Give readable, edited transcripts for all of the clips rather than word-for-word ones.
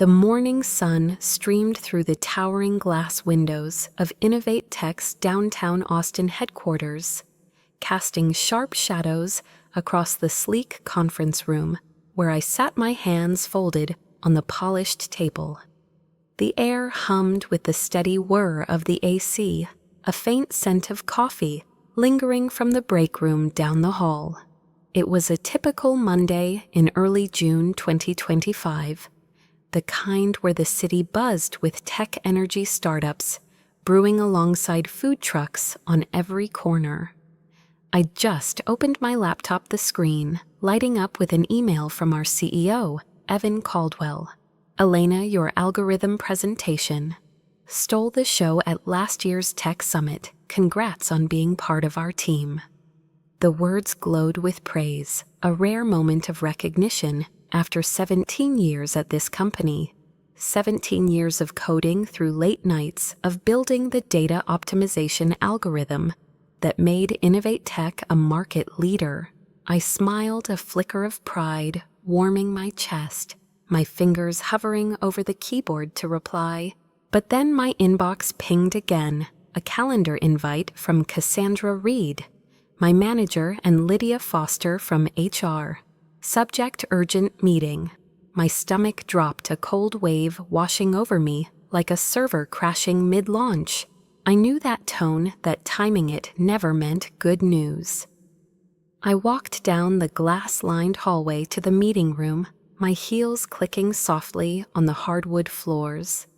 The morning sun streamed through the towering glass windows of Innovate Tech's downtown Austin headquarters, casting sharp shadows across the sleek conference room where I sat, my hands folded on the polished table. The air hummed with the steady whir of the AC, a faint scent of coffee lingering from the break room down the hall. It was a typical Monday in early June 2025, the kind where the city buzzed with tech energy startups, brewing alongside food trucks on every corner. I just opened my laptop, the screen lighting up with an email from our CEO, Evan Caldwell. "Elena, your algorithm presentation stole the show at last year's Tech Summit. Congrats on being part of our team." The words glowed with praise, a rare moment of recognition after 17 years at this company. 17 years of coding through late nights of building the data optimization algorithm that made Innovate Tech a market leader. I smiled, a flicker of pride warming my chest, my fingers hovering over the keyboard to reply. But then my inbox pinged again, a calendar invite from Cassandra Reed, my manager, and Lydia Foster from HR. Subject: urgent meeting. My stomach dropped, a cold wave washing over me like a server crashing mid-launch. I knew that tone, that timing it never meant good news. I walked down the glass-lined hallway to the meeting room, my heels clicking softly on the hardwood floors,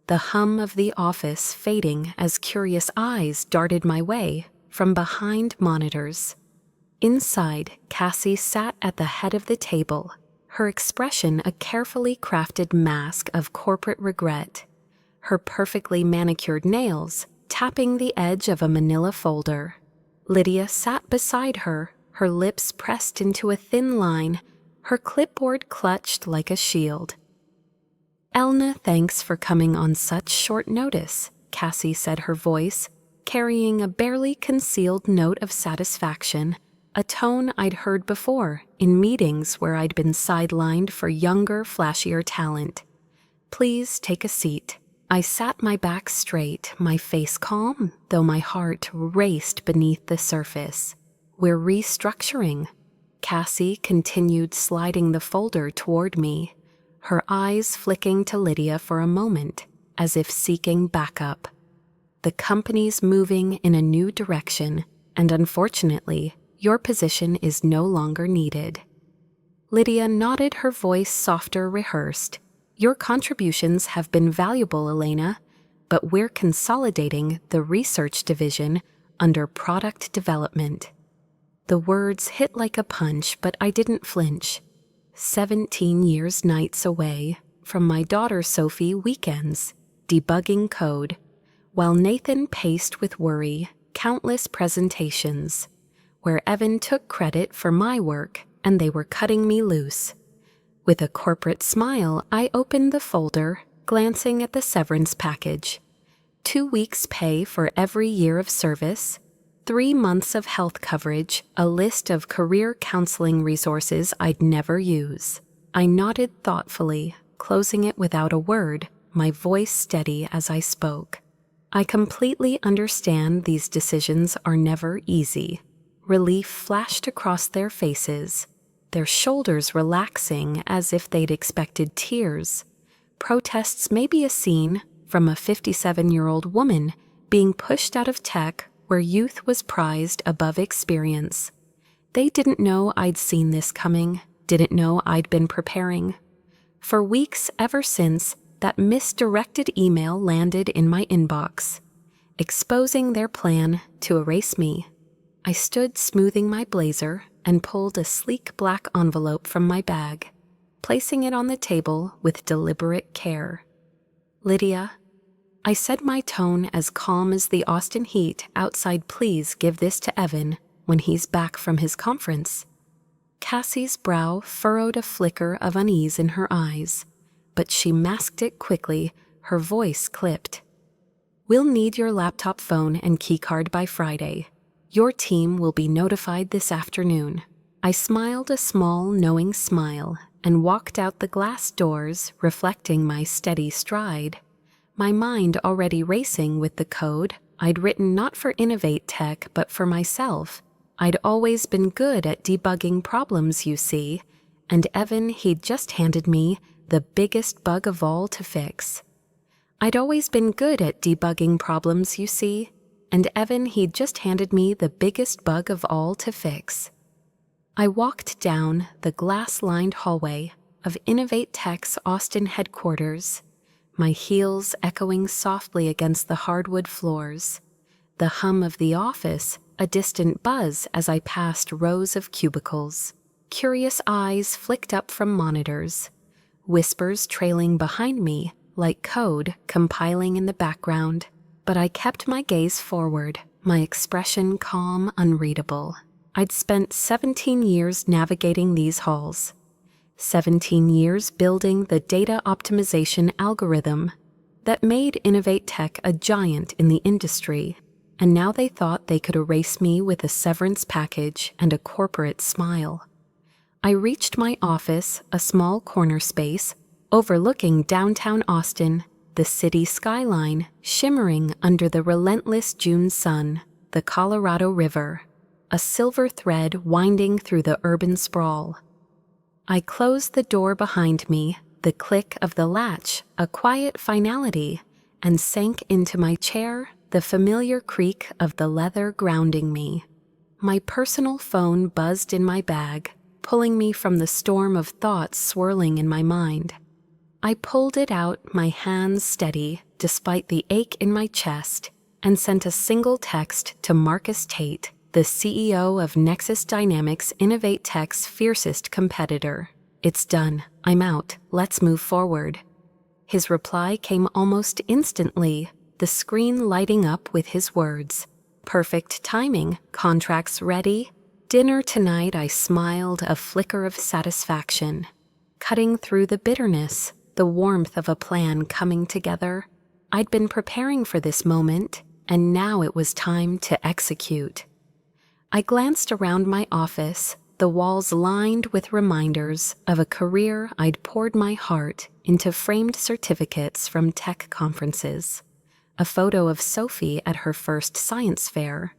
the hum of the office fading as curious eyes darted my way from behind monitors. Inside, Cassie sat at the head of the table, her expression a carefully crafted mask of corporate regret, her perfectly manicured nails tapping the edge of a manila folder. Lydia sat beside her, her lips pressed into a thin line, her clipboard clutched like a shield. "Elna, thanks for coming on such short notice," Cassie said, her voice carrying a barely concealed note of satisfaction, a tone I'd heard before in meetings where I'd been sidelined for younger, flashier talent. "Please take a seat." I sat, my back straight, my face calm, though my heart raced beneath the surface. "We're restructuring." Cassie continued sliding the folder toward me, her eyes flicking to Lydia for a moment, as if seeking backup. "The company's moving in a new direction, and unfortunately, your position is no longer needed." Lydia nodded, her voice softer, rehearsed. "Your contributions have been valuable, Elena, but we're consolidating the research division under product development." The words hit like a punch, but I didn't flinch. 17 years nights away from my daughter Sophie weekends, debugging code, while Nathan paced with worry countless presentations, where Evan took credit for my work and they were cutting me loose. With a corporate smile, I opened the folder, glancing at the severance package. 2 weeks' pay for every year of service, 3 months of health coverage, a list of career counseling resources I'd never use. I nodded thoughtfully, closing it without a word, my voice steady as I spoke. "I completely understand these decisions are never easy." Relief flashed across their faces, their shoulders relaxing as if they'd expected tears. Protests may be a scene from a 57-year-old woman being pushed out of tech where youth was prized above experience. They didn't know I'd seen this coming, didn't know I'd been preparing. For weeks ever since that misdirected email landed in my inbox, exposing their plan to erase me. I stood smoothing my blazer and pulled a sleek black envelope from my bag, placing it on the table with deliberate care. "Lydia," I said, my tone as calm as the Austin heat outside, "please give this to Evan when he's back from his conference." Cassie's brow furrowed, a flicker of unease in her eyes, but she masked it quickly, her voice clipped. "We'll need your laptop, phone, and keycard by Friday. Your team will be notified this afternoon." I smiled, a small, knowing smile, and walked out the glass doors, reflecting my steady stride, my mind already racing with the code I'd written not for Innovate Tech but for myself. I'd always been good at debugging problems, you see, and Evan, he'd just handed me the biggest bug of all to fix. I'd always been good at debugging problems, you see, and Evan, he'd just handed me the biggest bug of all to fix. I walked down the glass-lined hallway of Innovate Tech's Austin headquarters, my heels echoing softly against the hardwood floors, the hum of the office a distant buzz as I passed rows of cubicles. Curious eyes flicked up from monitors, whispers trailing behind me like code compiling in the background. But I kept my gaze forward, my expression calm, unreadable. I'd spent 17 years navigating these halls, 17 years building the data optimization algorithm that made Innovate Tech a giant in the industry, and now they thought they could erase me with a severance package and a corporate smile. I reached my office, a small corner space, overlooking downtown Austin, the city skyline shimmering under the relentless June sun, the Colorado River, a silver thread winding through the urban sprawl. I closed the door behind me, the click of the latch, a quiet finality, and sank into my chair, the familiar creak of the leather grounding me. My personal phone buzzed in my bag, pulling me from the storm of thoughts swirling in my mind. I pulled it out, my hands steady, despite the ache in my chest, and sent a single text to Marcus Tate, the CEO of Nexus Dynamics, Innovate Tech's fiercest competitor. "It's done. I'm out. Let's move forward." His reply came almost instantly, the screen lighting up with his words. "Perfect timing. Contracts ready." Dinner tonight, I smiled, a flicker of satisfaction. Cutting through the bitterness, the warmth of a plan coming together. I'd been preparing for this moment, and now it was time to execute. I glanced around my office, the walls lined with reminders of a career I'd poured my heart into, framed certificates from tech conferences, a photo of Sophie at her first science fair,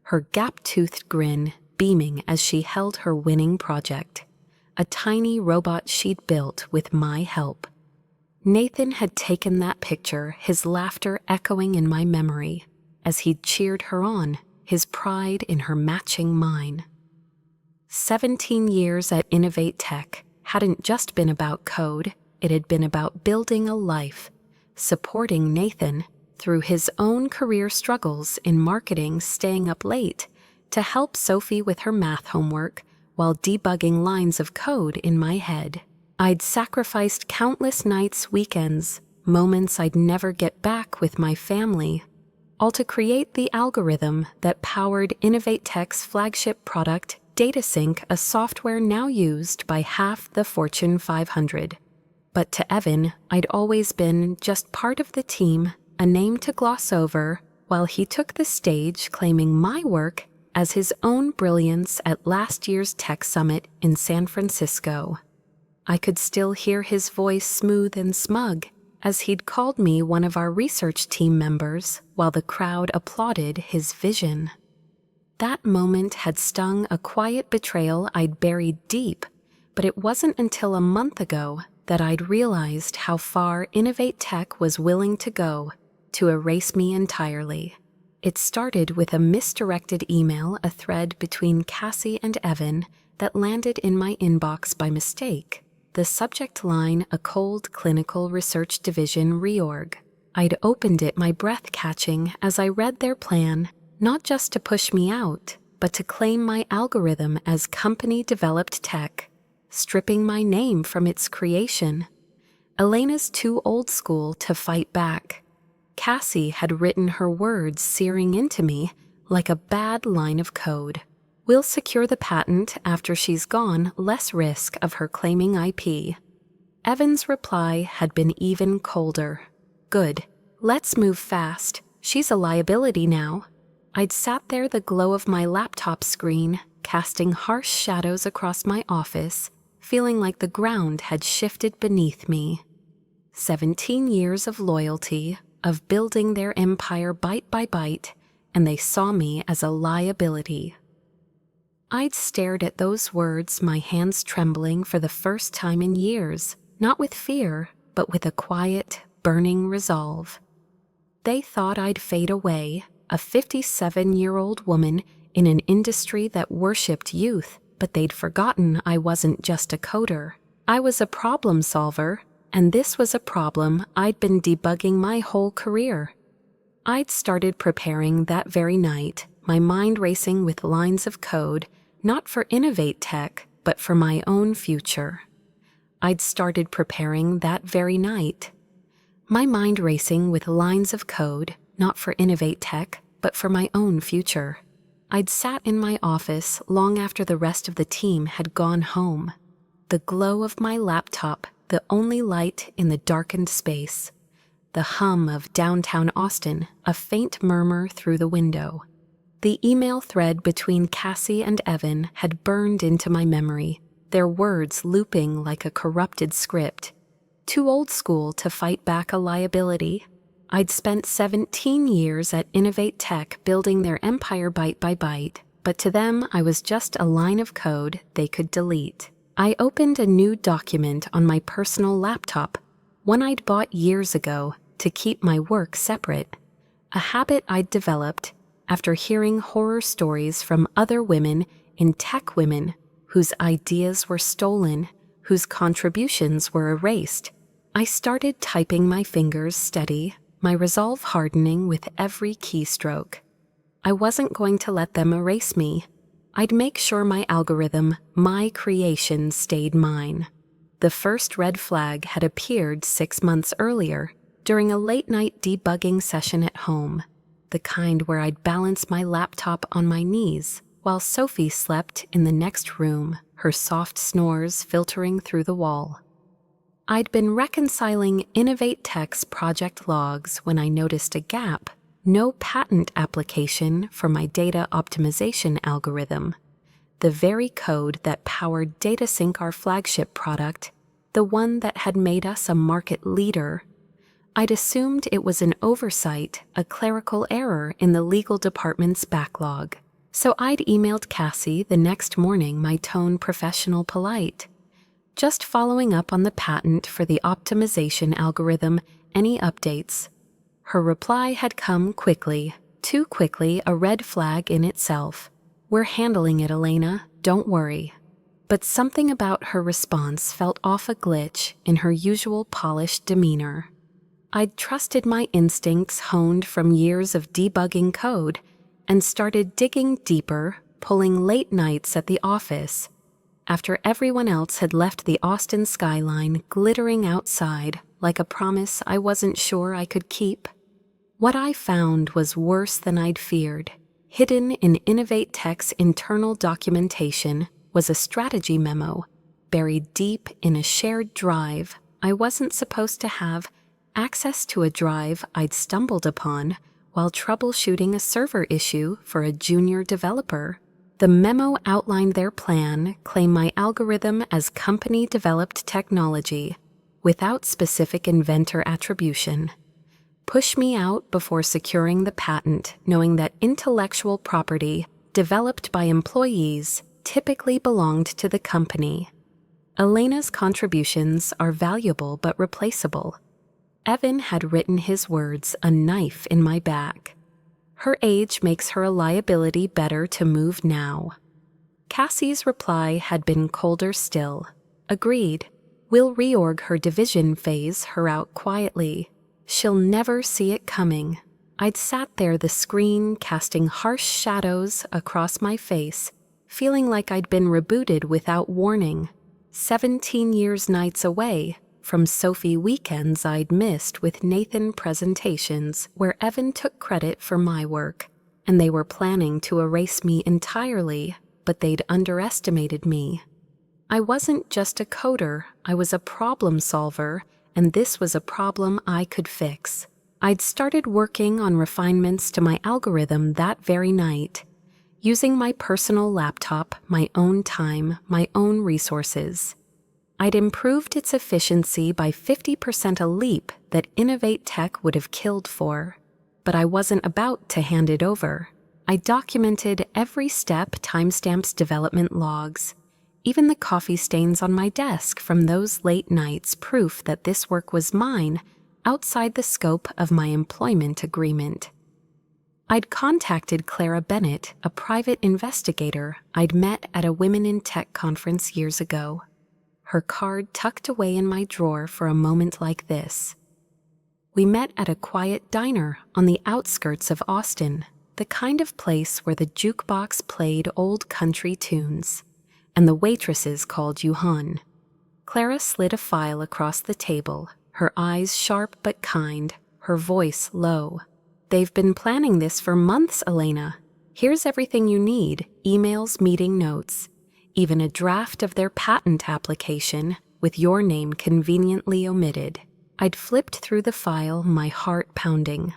her gap-toothed grin beaming as she held her winning project, a tiny robot she'd built with my help. Nathan had taken that picture, his laughter echoing in my memory as he'd cheered her on, his pride in her matching mine. 17 years at Innovate Tech hadn't just been about code, it had been about building a life, supporting Nathan through his own career struggles in marketing, staying up late to help Sophie with her math homework while debugging lines of code in my head. I'd sacrificed countless nights, weekends, moments I'd never get back with my family, all to create the algorithm that powered Innovate Tech's flagship product, DataSync, a software now used by half the Fortune 500. But to Evan, I'd always been just part of the team, a name to gloss over, while he took the stage claiming my work as his own brilliance at last year's Tech Summit in San Francisco. I could still hear his voice smooth and smug as he'd called me one of our research team members while the crowd applauded his vision. That moment had stung, a quiet betrayal I'd buried deep, but it wasn't until a month ago that I'd realized how far Innovate Tech was willing to go to erase me entirely. It started with a misdirected email, a thread between Cassie and Evan that landed in my inbox by mistake. The subject line, a cold clinical research division reorg. I'd opened it, my breath catching as I read their plan, not just to push me out, but to claim my algorithm as company-developed tech, stripping my name from its creation. Elena's too old school to fight back. Cassie had written her words searing into me like a bad line of code. "We'll secure the patent after she's gone, less risk of her claiming IP." Evan's reply had been even colder. "Good. Let's move fast. She's a liability now." I'd sat there, the glow of my laptop screen casting harsh shadows across my office, feeling like the ground had shifted beneath me. 17 years of loyalty, of building their empire bite by bite, and they saw me as a liability. I'd stared at those words, my hands trembling for the first time in years, not with fear, but with a quiet, burning resolve. They thought I'd fade away, a 57-year-old woman in an industry that worshipped youth, but they'd forgotten I wasn't just a coder. I was a problem solver, and this was a problem I'd been debugging my whole career. I'd started preparing that very night, my mind racing with lines of code, not for Innovate Tech, but for my own future. I'd started preparing that very night. My mind racing with lines of code, not for Innovate Tech, but for my own future. I'd sat in my office long after the rest of the team had gone home. The glow of my laptop, the only light in the darkened space. The hum of downtown Austin, a faint murmur through the window. The email thread between Cassie and Evan had burned into my memory, their words looping like a corrupted script. Too old school to fight back a liability. I'd spent 17 years at Innovate Tech building their empire bite by bite, but to them I was just a line of code they could delete. I opened a new document on my personal laptop, one I'd bought years ago to keep my work separate, a habit I'd developed after hearing horror stories from other women in tech women whose ideas were stolen, whose contributions were erased. I started typing my fingers steady, my resolve hardening with every keystroke. I wasn't going to let them erase me. I'd make sure my algorithm, my creation, stayed mine. The first red flag had appeared 6 months earlier, during a late-night debugging session at home, the kind where I'd balance my laptop on my knees while Sophie slept in the next room, her soft snores filtering through the wall. I'd been reconciling Innovate Tech's project logs when I noticed a gap, no patent application for my data optimization algorithm, the very code that powered DataSync, our flagship product, the one that had made us a market leader. I'd assumed it was an oversight, a clerical error in the legal department's backlog. So I'd emailed Cassie the next morning, my tone professional polite. Just following up on the patent for the optimization algorithm, any updates? Her reply had come quickly, too quickly, a red flag in itself. We're handling it, Elena, don't worry. But something about her response felt off, a glitch in her usual polished demeanor. I'd trusted my instincts honed from years of debugging code and started digging deeper, pulling late nights at the office. After everyone else had left the Austin skyline glittering outside like a promise I wasn't sure I could keep. What I found was worse than I'd feared. Hidden in Innovate Tech's internal documentation was a strategy memo, buried deep in a shared drive I wasn't supposed to have access to, a drive I'd stumbled upon while troubleshooting a server issue for a junior developer. The memo outlined their plan, claim my algorithm as company-developed technology, without specific inventor attribution. Push me out before securing the patent, knowing that intellectual property developed by employees typically belonged to the company. Elena's contributions are valuable but replaceable. Evan had written his words, a knife in my back. Her age makes her a liability, better to move now. Cassie's reply had been colder still. Agreed. We'll reorg her division, phase her out quietly. She'll never see it coming. I'd sat there, the screen casting harsh shadows across my face, feeling like I'd been rebooted without warning. 17 years nights away from Sophie weekends I'd missed with Nathan presentations where Evan took credit for my work, and they were planning to erase me entirely, but they'd underestimated me. I wasn't just a coder, I was a problem solver, and this was a problem I could fix. I'd started working on refinements to my algorithm that very night, using my personal laptop, my own time, my own resources. I'd improved its efficiency by 50% a leap that Innovate Tech would have killed for. But I wasn't about to hand it over. I documented every step, timestamps, development logs, even the coffee stains on my desk from those late nights, proof that this work was mine outside the scope of my employment agreement. I'd contacted Clara Bennett, a private investigator I'd met at a Women in Tech conference years ago. Her card tucked away in my drawer for a moment like this. We met at a quiet diner on the outskirts of Austin, the kind of place where the jukebox played old country tunes, and the waitresses called you hon. Clara slid a file across the table, her eyes sharp but kind, her voice low. "They've been planning this for months, Elena. Here's everything you need: emails, meeting notes, even a draft of their patent application with your name conveniently omitted." I'd flipped through the file, my heart pounding,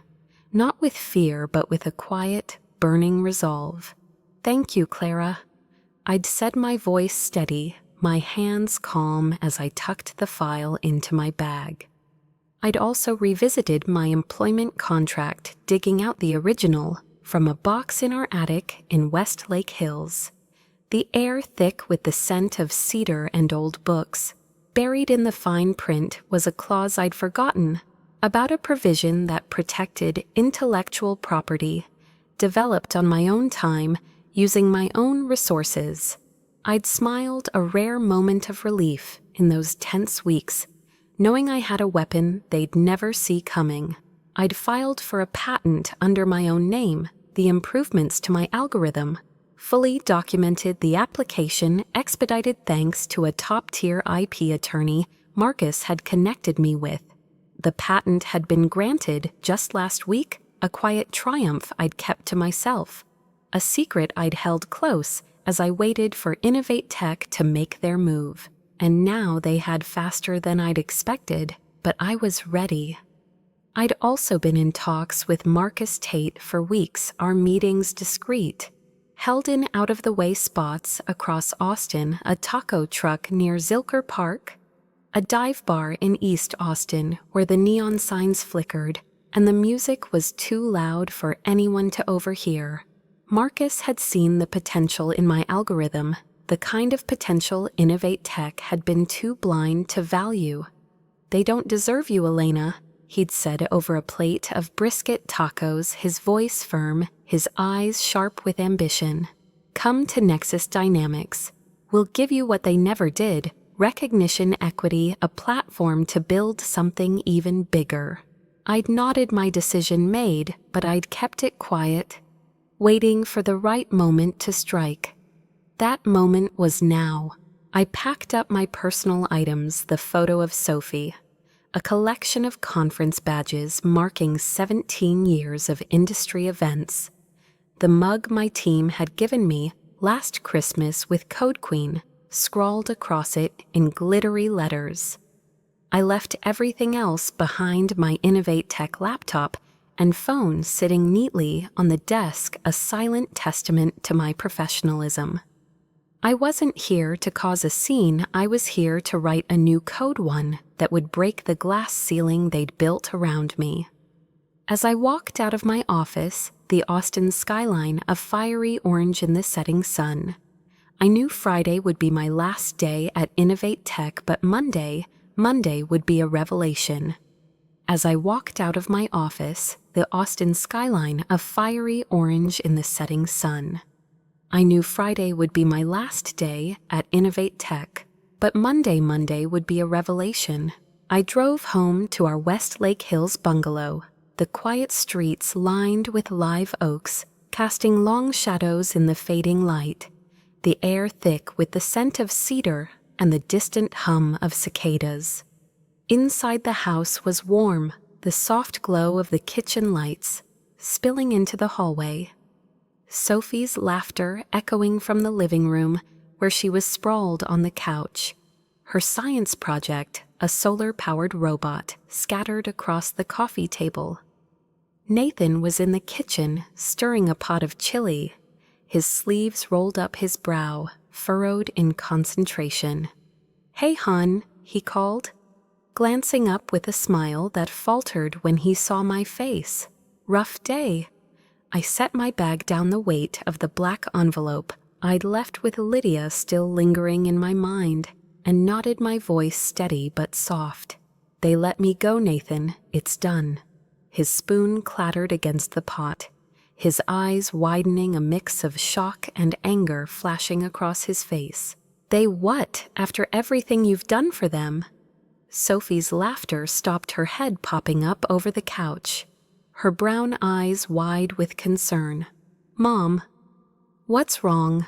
not with fear but with a quiet, burning resolve. "Thank you, Clara." I'd said, my voice steady, my hands calm as I tucked the file into my bag. I'd also revisited my employment contract, digging out the original from a box in our attic in Westlake Hills, the air thick with the scent of cedar and old books. Buried in the fine print was a clause I'd forgotten about a provision that protected intellectual property, developed on my own time, using my own resources. I'd smiled, a rare moment of relief in those tense weeks, knowing I had a weapon they'd never see coming. I'd filed for a patent under my own name, the improvements to my algorithm, fully documented the application, expedited thanks to a top-tier IP attorney Marcus had connected me with. The patent had been granted just last week, a quiet triumph I'd kept to myself, a secret I'd held close as I waited for Innovate Tech to make their move. And now they had faster than I'd expected, but I was ready. I'd also been in talks with Marcus Tate for weeks, our meetings discreet, held in out-of-the-way spots across Austin, a taco truck near Zilker Park, a dive bar in East Austin where the neon signs flickered and the music was too loud for anyone to overhear. Marcus had seen the potential in my algorithm, the kind of potential Innovate Tech had been too blind to value. "They don't deserve you, Elena," he'd said over a plate of brisket tacos, his voice firm, his eyes sharp with ambition. "Come to Nexus Dynamics. We'll give you what they never did: recognition, equity, a platform to build something even bigger." I'd nodded, my decision made, but I'd kept it quiet, waiting for the right moment to strike. That moment was now. I packed up my personal items, the photo of Sophie, a collection of conference badges marking 17 years of industry events, the mug my team had given me last Christmas with Code Queen scrawled across it in glittery letters. I left everything else behind, my Innovate Tech laptop and phone sitting neatly on the desk, a silent testament to my professionalism. I wasn't here to cause a scene, I was here to write a new code, one that would break the glass ceiling they'd built around me. As I walked out of my office, the Austin skyline a fiery orange in the setting sun, I knew Friday would be my last day at Innovate Tech, but Monday would be a revelation. As I walked out of my office, the Austin skyline a fiery orange in the setting sun, I knew Friday would be my last day at Innovate Tech, but Monday would be a revelation. I drove home to our Westlake Hills bungalow, the quiet streets lined with live oaks, casting long shadows in the fading light, the air thick with the scent of cedar and the distant hum of cicadas. Inside the house was warm, the soft glow of the kitchen lights spilling into the hallway, Sophie's laughter echoing from the living room where she was sprawled on the couch, her science project, a solar-powered robot, scattered across the coffee table. Nathan was in the kitchen, stirring a pot of chili, his sleeves rolled up his brow, furrowed in concentration. "Hey, hon," he called, glancing up with a smile that faltered when he saw my face. "Rough day." I set my bag down the weight of the black envelope I'd left with Lydia still lingering in my mind, and nodded, my voice steady but soft. "They let me go, Nathan. It's done." His spoon clattered against the pot, his eyes widening, a mix of shock and anger flashing across his face. "They what, after everything you've done for them?" Sophie's laughter stopped, her head popping up over the couch, her brown eyes wide with concern. "Mom, what's wrong?"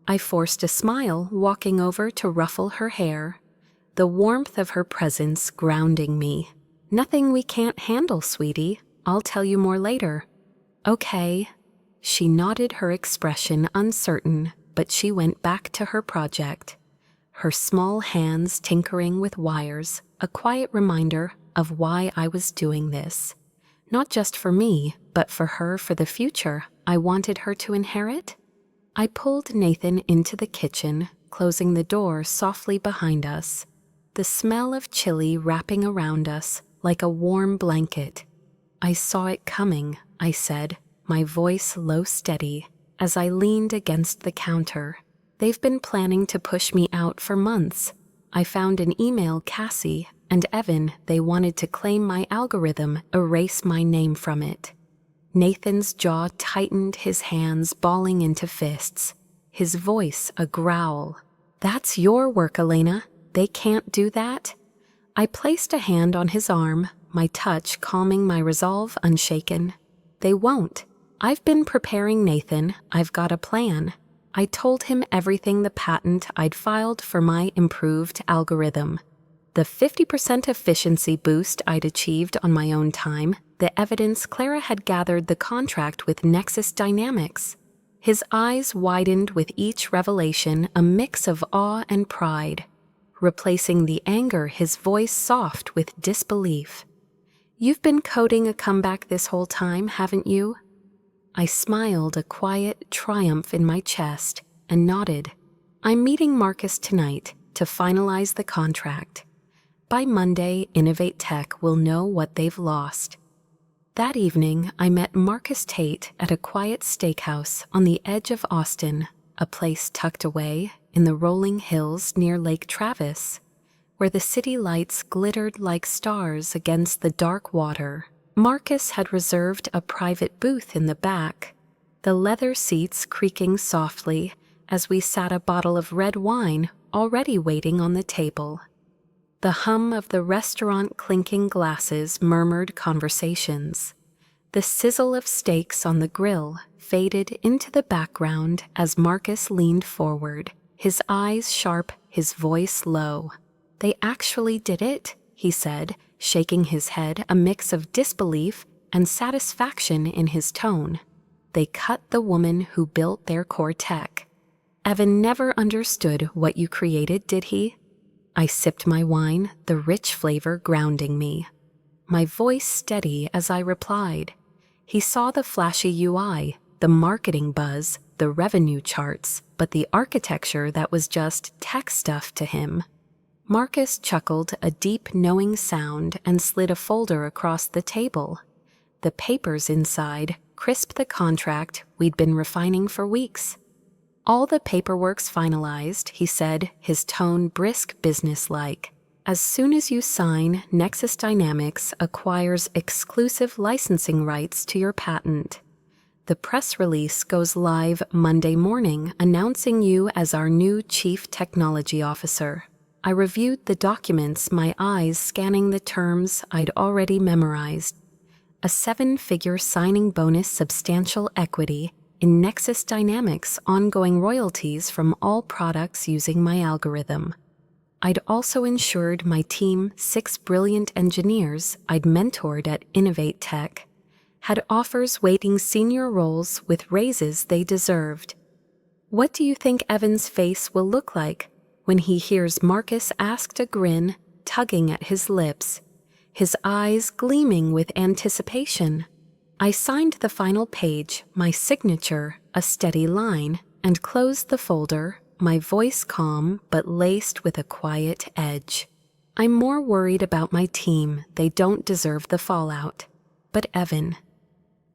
I forced a smile, walking over to ruffle her hair, the warmth of her presence grounding me. "Nothing we can't handle, sweetie. I'll tell you more later." "Okay." She nodded, her expression uncertain, but she went back to her project, her small hands tinkering with wires, a quiet reminder of why I was doing this. Not just for me, but for her, for the future I wanted her to inherit. I pulled Nathan into the kitchen, closing the door softly behind us, the smell of chili wrapping around us like a warm blanket. "I saw it coming," I said, my voice low steady, as I leaned against the counter. "They've been planning to push me out for months. I found an email, Cassie and Evan, they wanted to claim my algorithm, erase my name from it." Nathan's jaw tightened, his hands balling into fists, his voice a growl. "That's your work, Elena. They can't do that." I placed a hand on his arm, my touch calming, my resolve unshaken. "They won't. I've been preparing, Nathan. I've got a plan." I told him everything, the patent I'd filed for my improved algorithm, the 50% efficiency boost I'd achieved on my own time, the evidence Clara had gathered, the contract with Nexus Dynamics. His eyes widened with each revelation, a mix of awe and pride, replacing the anger, his voice soft with disbelief. "You've been coding a comeback this whole time, haven't you?" I smiled, a quiet triumph in my chest, and nodded. "I'm meeting Marcus tonight to finalize the contract. By Monday, Innovate Tech will know what they've lost." That evening, I met Marcus Tate at a quiet steakhouse on the edge of Austin, a place tucked away in the rolling hills near Lake Travis, where the city lights glittered like stars against the dark water. Marcus had reserved a private booth in the back, the leather seats creaking softly as we sat, a bottle of red wine already waiting on the table. The hum of the restaurant clinking glasses murmured conversations. The sizzle of steaks on the grill faded into the background as Marcus leaned forward, his eyes sharp, his voice low. "They actually did it," he said, shaking his head, a mix of disbelief and satisfaction in his tone. "They cut the woman who built their core tech. Evan never understood what you created, did he?" I sipped my wine, the rich flavor grounding me, my voice steady as I replied. "He saw the flashy UI, the marketing buzz, the revenue charts, but the architecture, that was just tech stuff to him." Marcus chuckled, a deep, knowing sound, and slid a folder across the table. The papers inside, crisp, the contract we'd been refining for weeks. "All the paperwork's finalized," he said, his tone brisk, businesslike. "As soon as you sign, Nexus Dynamics acquires exclusive licensing rights to your patent. The press release goes live Monday morning, announcing you as our new Chief Technology Officer." I reviewed the documents, my eyes scanning the terms I'd already memorized. A 7-figure signing bonus, substantial equity in Nexus Dynamics, ongoing royalties from all products using my algorithm. I'd also ensured my team, 6 brilliant engineers I'd mentored at Innovate Tech, had offers waiting, senior roles with raises they deserved. "What do you think Evan's face will look like when he hears?" Marcus asked, a grin tugging at his lips, his eyes gleaming with anticipation. I signed the final page, my signature a steady line, and closed the folder, my voice calm but laced with a quiet edge. I'm more worried about my team. They don't deserve the fallout. But Evan,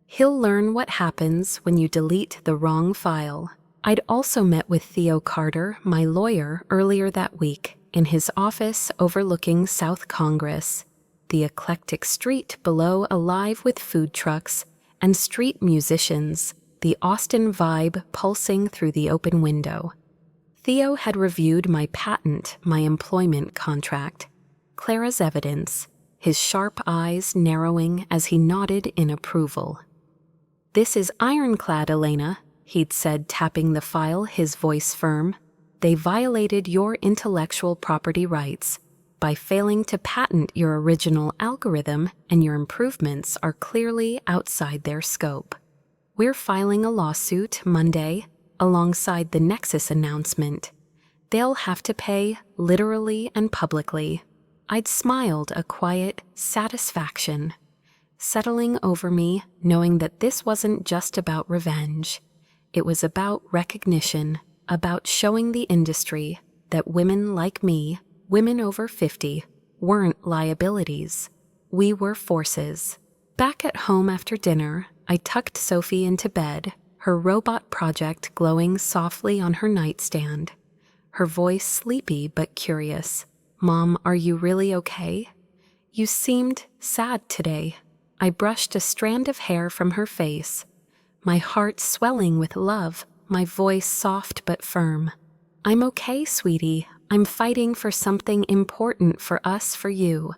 he'll learn what happens when you delete the wrong file. I'd also met with Theo Carter, my lawyer, earlier that week, in his office overlooking South Congress, the eclectic street below alive with food trucks and street musicians, the Austin vibe pulsing through the open window. Theo had reviewed my patent, my employment contract, Clara's evidence, his sharp eyes narrowing as he nodded in approval. "This is ironclad, Elena," he'd said, tapping the file, his voice firm. "They violated your intellectual property rights by failing to patent your original algorithm, and your improvements are clearly outside their scope. We're filing a lawsuit Monday alongside the Nexus announcement. They'll have to pay, literally and publicly." I'd smiled, a quiet satisfaction settling over me, knowing that this wasn't just about revenge. It was about recognition, about showing the industry that women like me, women over 50, weren't liabilities. We were forces. Back at home after dinner, I tucked Sophie into bed, her robot project glowing softly on her nightstand, her voice sleepy but curious. "Mom, are you really okay? You seemed sad today." I brushed a strand of hair from her face, my heart swelling with love, my voice soft but firm. "I'm okay, sweetie. I'm fighting for something important for us, for you.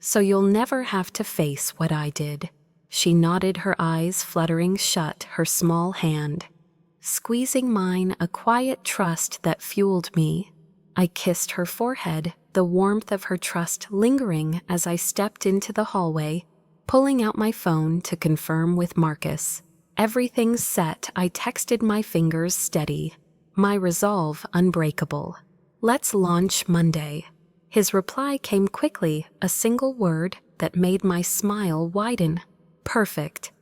So you'll never have to face what I did." She nodded, her eyes fluttering shut, her small hand squeezing mine, a quiet trust that fueled me. I kissed her forehead, the warmth of her trust lingering as I stepped into the hallway, pulling out my phone to confirm with Marcus. "Everything's set," I texted, my fingers steady, my resolve unbreakable. "Let's launch Monday." His reply came quickly, a single word that made my smile widen. "Perfect."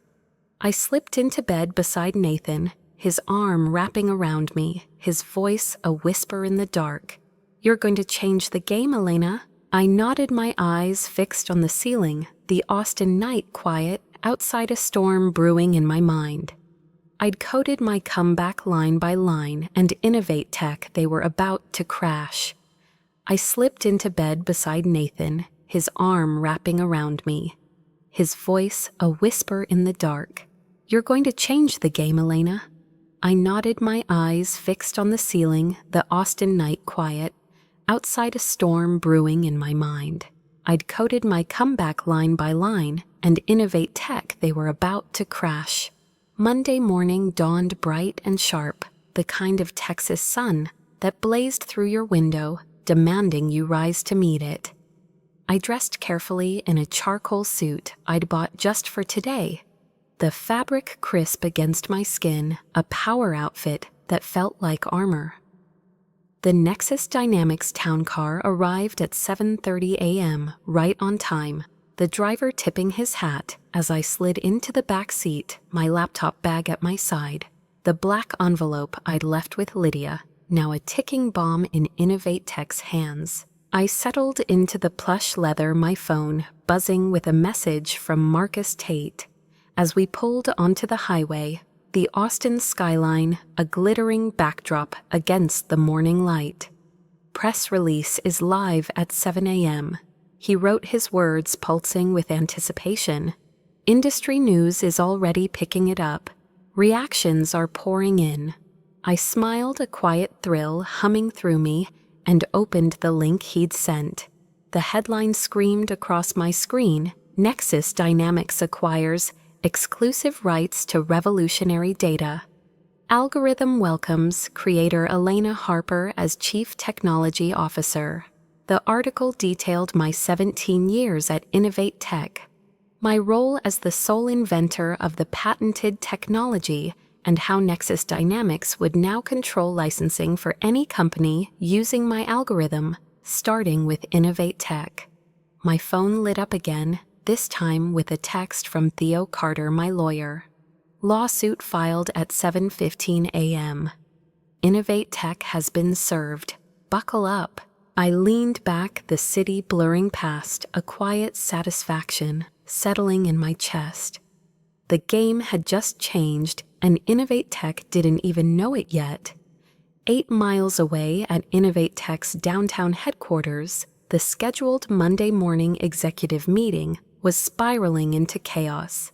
I slipped into bed beside Nathan, his arm wrapping around me, his voice a whisper in the dark. "You're going to change the game, Elena." I nodded, my eyes fixed on the ceiling, the Austin night quiet, outside a storm brewing in my mind. I'd coded my comeback line by line, and innovate tech they were about to crash. I slipped into bed beside Nathan, his arm wrapping around me, his voice a whisper in the dark. "You're going to change the game, Elena." I nodded, my eyes fixed on the ceiling, the Austin night quiet, outside a storm brewing in my mind. I'd coded my comeback line by line, and innovate tech they were about to crash. Monday morning dawned bright and sharp, the kind of Texas sun that blazed through your window, demanding you rise to meet it. I dressed carefully in a charcoal suit I'd bought just for today, the fabric crisp against my skin, a power outfit that felt like armor. The Nexus Dynamics town car arrived at 7:30 a.m., right on time, the driver tipping his hat as I slid into the back seat, my laptop bag at my side, the black envelope I'd left with Lydia, now a ticking bomb in Innovate Tech's hands. I settled into the plush leather, my phone buzzing with a message from Marcus Tate. As we pulled onto the highway, the Austin skyline, a glittering backdrop against the morning light. "Press release is live at 7 a.m. He wrote, his words pulsing with anticipation. "Industry news is already picking it up. Reactions are pouring in." I smiled, a quiet thrill humming through me, and opened the link he'd sent. The headline screamed across my screen: "Nexus Dynamics acquires exclusive rights to revolutionary data. Algorithm welcomes creator Elena Harper as Chief Technology Officer." The article detailed my 17 years at Innovate Tech, my role as the sole inventor of the patented technology, and how Nexus Dynamics would now control licensing for any company using my algorithm, starting with Innovate Tech. My phone lit up again, this time with a text from Theo Carter, my lawyer. "Lawsuit filed at 7:15 a.m. Innovate Tech has been served. Buckle up. I leaned back, the city blurring past, a quiet satisfaction settling in my chest. The game had just changed, and Innovate Tech didn't even know it yet. 8 miles away at Innovate Tech's downtown headquarters, the scheduled Monday morning executive meeting was spiraling into chaos.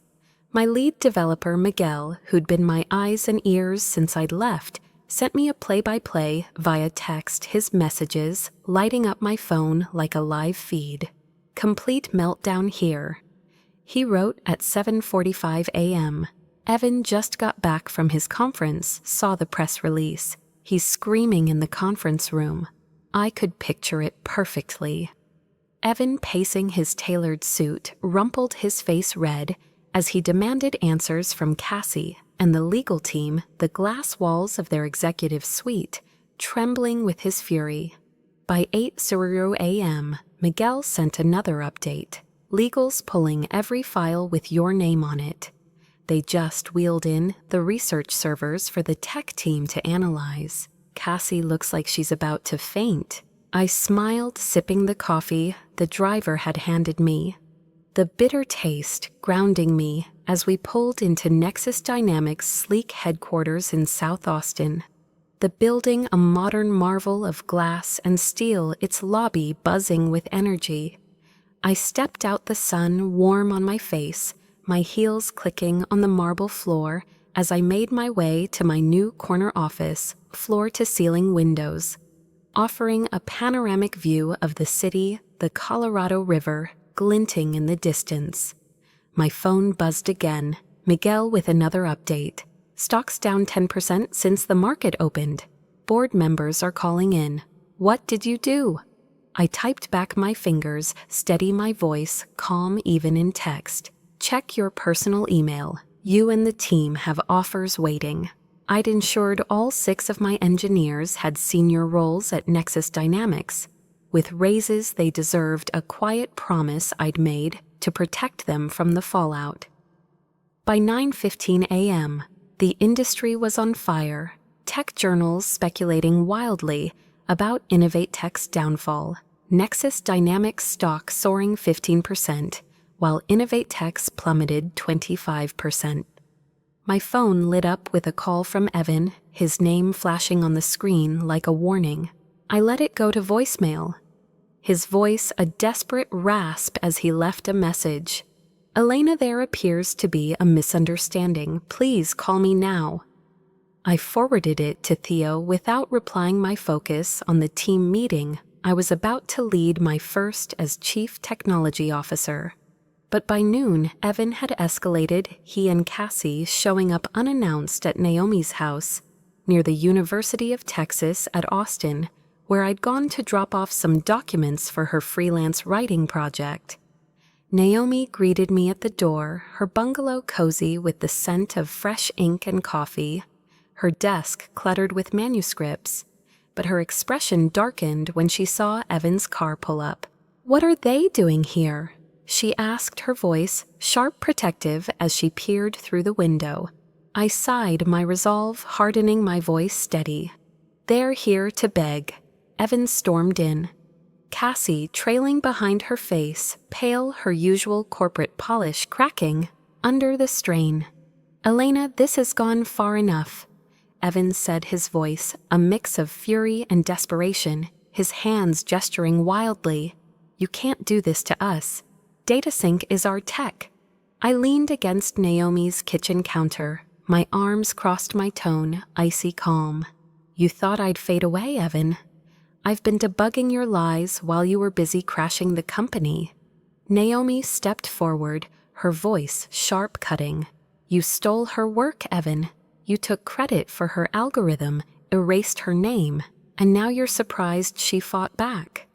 My lead developer, Miguel, who'd been my eyes and ears since I'd left, sent me a play-by-play via text, his messages lighting up my phone like a live feed. Complete meltdown here. He wrote at 7:45 a.m. Evan just got back from his conference, saw the press release. He's screaming in the conference room. I could picture it perfectly. Evan, pacing his tailored suit, rumpled his face red as he demanded answers from Cassie and the legal team, the glass walls of their executive suite trembling with his fury. By 8:00 a.m., Miguel sent another update. Legal's pulling every file with your name on it. They just wheeled in the research servers for the tech team to analyze. Cassie looks like she's about to faint. I smiled, sipping the coffee the driver had handed me. The bitter taste grounding me as we pulled into Nexus Dynamics' sleek headquarters in South Austin. The building a modern marvel of glass and steel, its lobby buzzing with energy. I stepped out, the sun warm on my face, my heels clicking on the marble floor as I made my way to my new corner office, floor-to-ceiling windows, offering a panoramic view of the city, the Colorado River glinting in the distance. My phone buzzed again, Miguel with another update. Stocks down 10% since the market opened. Board members are calling in. What did you do? I typed back, my fingers steady, my voice calm even in text. Check your personal email. You and the team have offers waiting. I'd ensured all 6 of my engineers had senior roles at Nexus Dynamics. With raises they deserved, a quiet promise I'd made to protect them from the fallout. By 9:15 a.m., the industry was on fire, tech journals speculating wildly about Innovate Tech's downfall. Nexus Dynamics stock soaring 15%, while Innovate Tech's plummeted 25%. My phone lit up with a call from Evan, his name flashing on the screen like a warning. I let it go to voicemail. His voice a desperate rasp as he left a message. Elena, there appears to be a misunderstanding. Please call me now. I forwarded it to Theo without replying, my focus on the team meeting I was about to lead my first as Chief Technology Officer. But by noon, Evan had escalated, he and Cassie showing up unannounced at Naomi's house near the University of Texas at Austin, where I'd gone to drop off some documents for her freelance writing project. Naomi greeted me at the door, her bungalow cozy with the scent of fresh ink and coffee, her desk cluttered with manuscripts, but her expression darkened when she saw Evan's car pull up. "What are they doing here?" she asked, her voice sharp, protective as she peered through the window. I sighed, my resolve hardening, my voice steady. "They're here to beg." Evan stormed in. Cassie trailing behind, her face pale, her usual corporate polish cracking under the strain. "Elena, this has gone far enough," Evan said, his voice a mix of fury and desperation, his hands gesturing wildly. "You can't do this to us. DataSync is our tech." I leaned against Naomi's kitchen counter, my arms crossed, my tone icy calm. "You thought I'd fade away, Evan? I've been debugging your lies while you were busy crashing the company." Naomi stepped forward, her voice sharp, cutting. "You stole her work, Evan. You took credit for her algorithm, erased her name, and now you're surprised she fought back."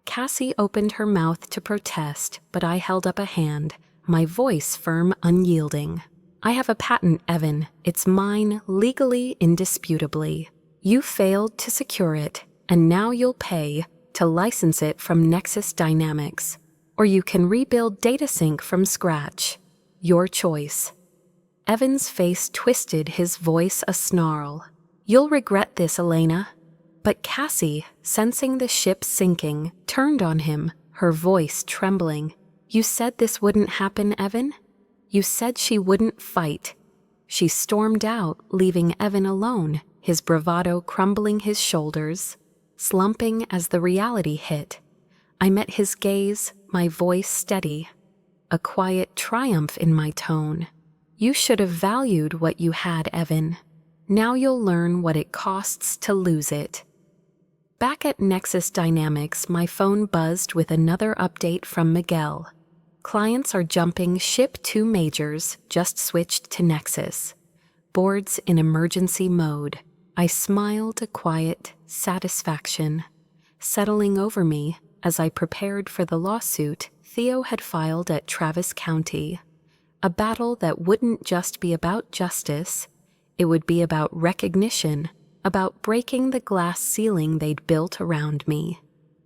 Cassie opened her mouth to protest, but I held up a hand, my voice firm, unyielding. "I have a patent, Evan. It's mine, legally, indisputably. You failed to secure it, and now you'll pay to license it from Nexus Dynamics. Or you can rebuild DataSync from scratch. Your choice." Evan's face twisted, his voice a snarl. "You'll regret this, Elena." But Cassie, sensing the ship sinking, turned on him, her voice trembling. "You said this wouldn't happen, Evan? You said she wouldn't fight." She stormed out, leaving Evan alone, his bravado crumbling his shoulders, slumping as the reality hit. I met his gaze, my voice steady, a quiet triumph in my tone. "You should have valued what you had, Evan. Now you'll learn what it costs to lose it." Back at Nexus Dynamics, my phone buzzed with another update from Miguel. "Clients are jumping ship 2 majors, just switched to Nexus. Boards in emergency mode." I smiled a quiet satisfaction, settling over me as I prepared for the lawsuit Theo had filed at Travis County. A battle that wouldn't just be about justice, it would be about recognition, about breaking the glass ceiling they'd built around me.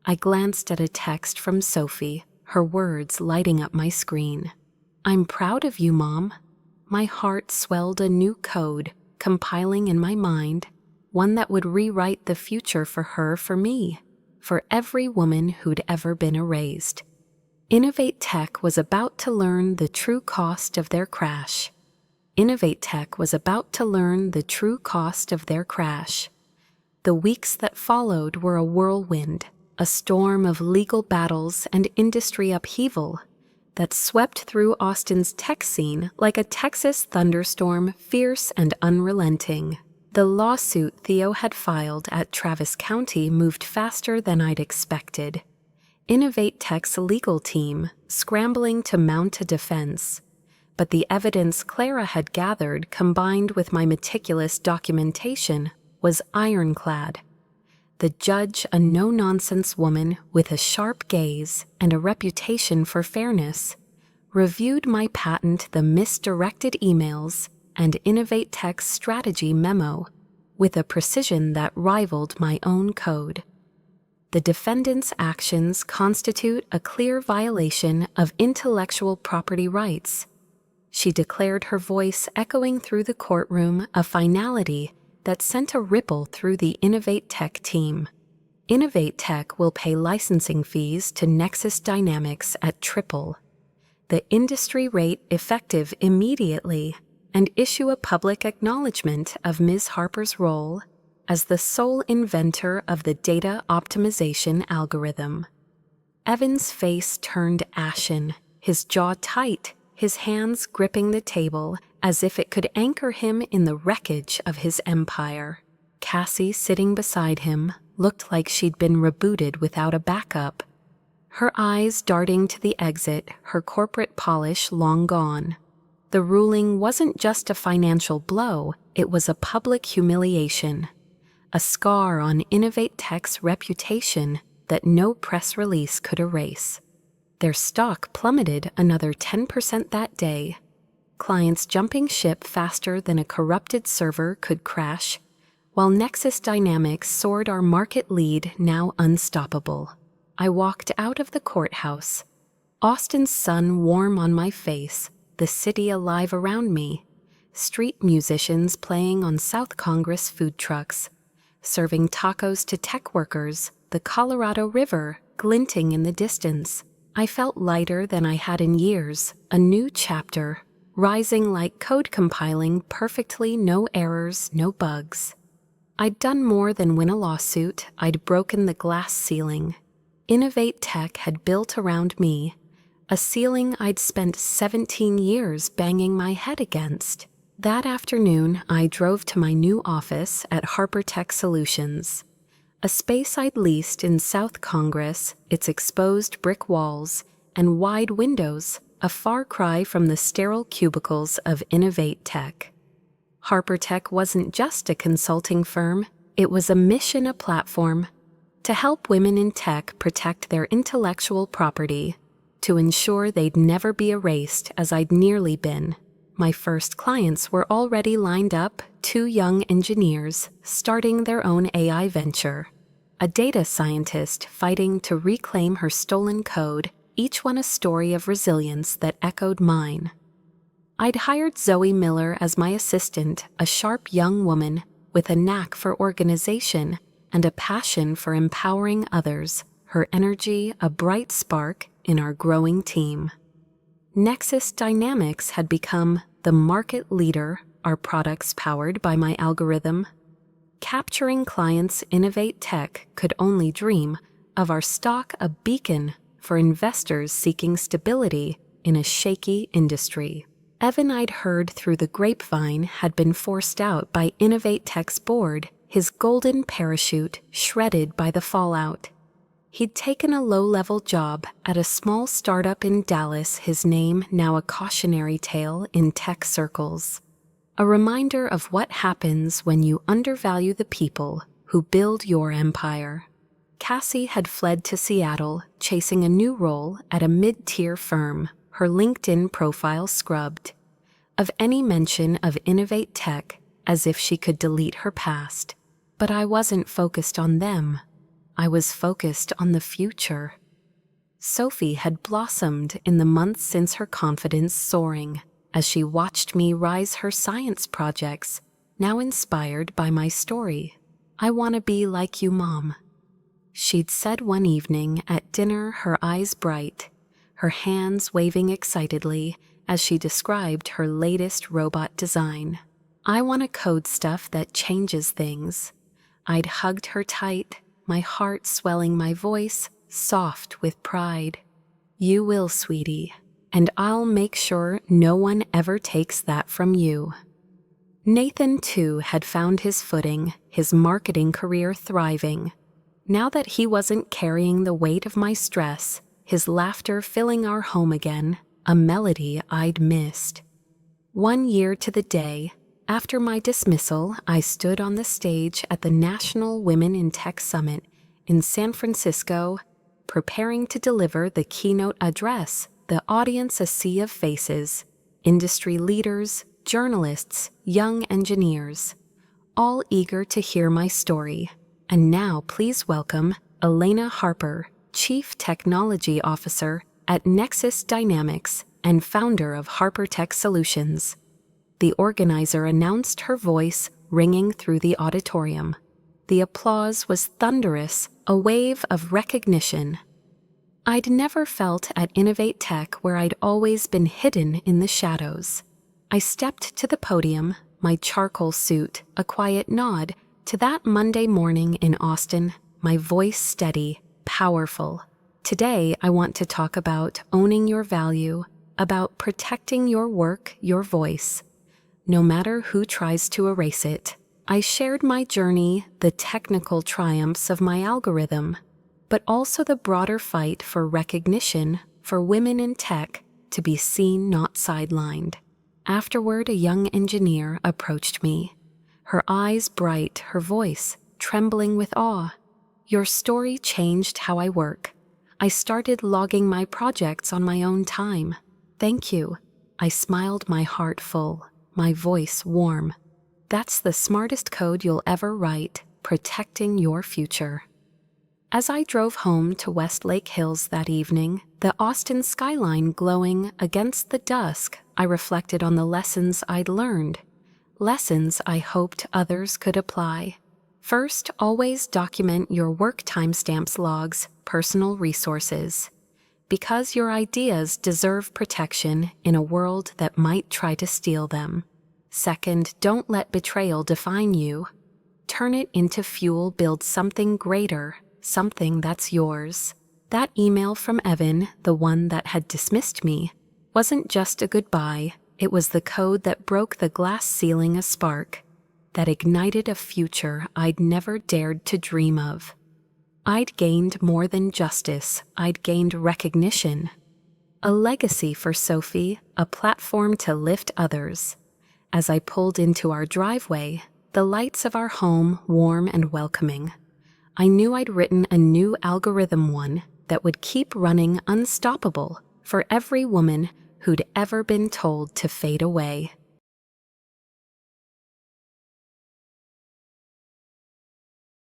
I glanced at a text from Sophie, her words lighting up my screen. "I'm proud of you, Mom." My heart swelled a new code, compiling in my mind, one that would rewrite the future for her, for me, for every woman who'd ever been erased. Innovate Tech was about to learn the true cost of their crash. Innovate Tech was about to learn the true cost of their crash. The weeks that followed were a whirlwind, a storm of legal battles and industry upheaval that swept through Austin's tech scene like a Texas thunderstorm, fierce and unrelenting. The lawsuit Theo had filed at Travis County moved faster than I'd expected. Innovate Tech's legal team scrambling to mount a defense, but the evidence Clara had gathered, combined with my meticulous documentation, was ironclad. The judge, a no-nonsense woman with a sharp gaze and a reputation for fairness, reviewed my patent, the misdirected emails, and Innovate Tech's strategy memo with a precision that rivaled my own code. The defendant's actions constitute a clear violation of intellectual property rights. She declared, her voice echoing through the courtroom, a finality that sent a ripple through the Innovate Tech team. Innovate Tech will pay licensing fees to Nexus Dynamics at triple the industry rate, effective immediately, and issue a public acknowledgement of Ms. Harper's role as the sole inventor of the data optimization algorithm. Evan's face turned ashen, his jaw tight, his hands gripping the table as if it could anchor him in the wreckage of his empire. Cassie, sitting beside him, looked like she'd been rebooted without a backup, her eyes darting to the exit, her corporate polish long gone. The ruling wasn't just a financial blow, it was a public humiliation, a scar on Innovate Tech's reputation that no press release could erase. Their stock plummeted another 10% that day, clients jumping ship faster than a corrupted server could crash, while Nexus Dynamics soared, our market lead now unstoppable. I walked out of the courthouse, Austin's sun warm on my face, the city alive around me, street musicians playing on South Congress food trucks, serving tacos to tech workers, the Colorado River glinting in the distance. I felt lighter than I had in years, a new chapter, rising like code compiling perfectly, no errors, no bugs. I'd done more than win a lawsuit, I'd broken the glass ceiling. Innovate Tech had built around me, a ceiling I'd spent 17 years banging my head against. That afternoon, I drove to my new office at Harper Tech Solutions, a space I'd leased in South Congress, its exposed brick walls and wide windows, a far cry from the sterile cubicles of Innovate Tech. Harper Tech wasn't just a consulting firm, it was a mission, a platform, to help women in tech protect their intellectual property, to ensure they'd never be erased as I'd nearly been. My first clients were already lined up, 2 young engineers starting their own AI venture, a data scientist fighting to reclaim her stolen code, each one a story of resilience that echoed mine. I'd hired Zoe Miller as my assistant, a sharp young woman with a knack for organization and a passion for empowering others, her energy a bright spark in our growing team. Nexus Dynamics had become the market leader, our products powered by my algorithm. Capturing clients' innovate tech could only dream of our stock a beacon for investors seeking stability in a shaky industry. Evan, I'd heard through the grapevine, had been forced out by Innovate Tech's board, his golden parachute shredded by the fallout. He'd taken a low-level job at a small startup in Dallas, his name now a cautionary tale in tech circles. A reminder of what happens when you undervalue the people who build your empire. Cassie had fled to Seattle, chasing a new role at a mid-tier firm, her LinkedIn profile scrubbed of any mention of Innovate Tech, as if she could delete her past. But I wasn't focused on them. I was focused on the future. Sophie had blossomed in the months since, her confidence soaring as she watched me rise her science projects, now inspired by my story. "I want to be like you, Mom," she'd said one evening at dinner, her eyes bright, her hands waving excitedly as she described her latest robot design. "I want to code stuff that changes things." I'd hugged her tight, my heart swelling, my voice soft with pride. "You will, sweetie, and I'll make sure no one ever takes that from you." Nathan, too, had found his footing, his marketing career thriving. Now that he wasn't carrying the weight of my stress, his laughter filling our home again, a melody I'd missed. 1 year to the day, after my dismissal, I stood on the stage at the National Women in Tech Summit in San Francisco, preparing to deliver the keynote address, the audience a sea of faces, industry leaders, journalists, young engineers, all eager to hear my story. And now please welcome Elena Harper, Chief Technology Officer at Nexus Dynamics and founder of Harper Tech Solutions. The organizer announced, her voice ringing through the auditorium. The applause was thunderous, a wave of recognition. I'd never felt at Innovate Tech where I'd always been hidden in the shadows. I stepped to the podium, my charcoal suit a quiet nod to that Monday morning in Austin, my voice steady, powerful. Today, I want to talk about owning your value, about protecting your work, your voice, no matter who tries to erase it. I shared my journey, the technical triumphs of my algorithm, but also the broader fight for recognition, for women in tech to be seen, not sidelined. Afterward, a young engineer approached me, her eyes bright, her voice trembling with awe. "Your story changed how I work. I started logging my projects on my own time. Thank you." I smiled, my heart full, my voice warm. "That's the smartest code you'll ever write, protecting your future." As I drove home to Westlake Hills that evening, the Austin skyline glowing against the dusk, I reflected on the lessons I'd learned, lessons I hoped others could apply. First, always document your work timestamps, logs, personal resources, because your ideas deserve protection in a world that might try to steal them. Second, don't let betrayal define you. Turn it into fuel, build something greater, something that's yours. That email from Evan, the one that had dismissed me, wasn't just a goodbye. It was the code that broke the glass ceiling, a spark that ignited a future I'd never dared to dream of. I'd gained more than justice, I'd gained recognition. A legacy for Sophie, a platform to lift others. As I pulled into our driveway, the lights of our home warm and welcoming, I knew I'd written a new algorithm, one that would keep running unstoppable for every woman who'd ever been told to fade away.